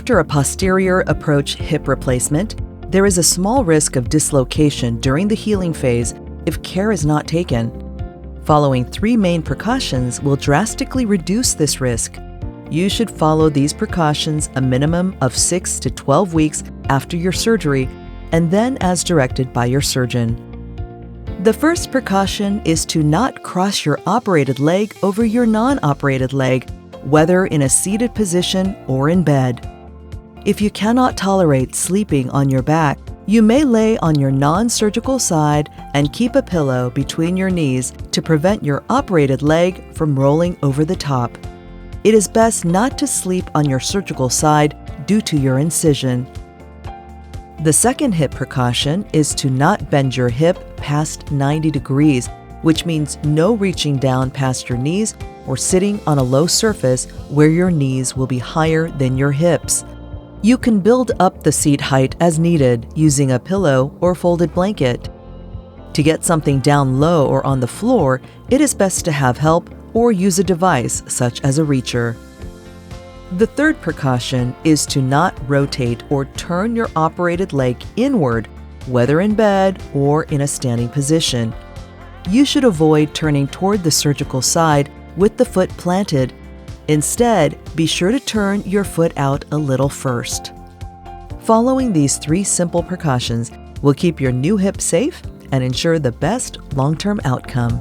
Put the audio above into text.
After a posterior approach hip replacement, there is a small risk of dislocation during the healing phase if care is not taken. Following 3 main precautions will drastically reduce this risk. You should follow these precautions a minimum of 6 to 12 weeks after your surgery, and then as directed by your surgeon. The first precaution is to not cross your operated leg over your non-operated leg, whether in a seated position or in bed. If you cannot tolerate sleeping on your back, you may lay on your non-surgical side and keep a pillow between your knees to prevent your operated leg from rolling over the top. It is best not to sleep on your surgical side due to your incision. The second hip precaution is to not bend your hip past 90 degrees, which means no reaching down past your knees or sitting on a low surface where your knees will be higher than your hips. You can build up the seat height as needed using a pillow or folded blanket. To get something down low or on the floor, it is best to have help or use a device such as a reacher. The third precaution is to not rotate or turn your operated leg inward, whether in bed or in a standing position. You should avoid turning toward the surgical side with the foot planted. Instead, be sure to turn your foot out a little first. Following these 3 simple precautions will keep your new hip safe and ensure the best long-term outcome.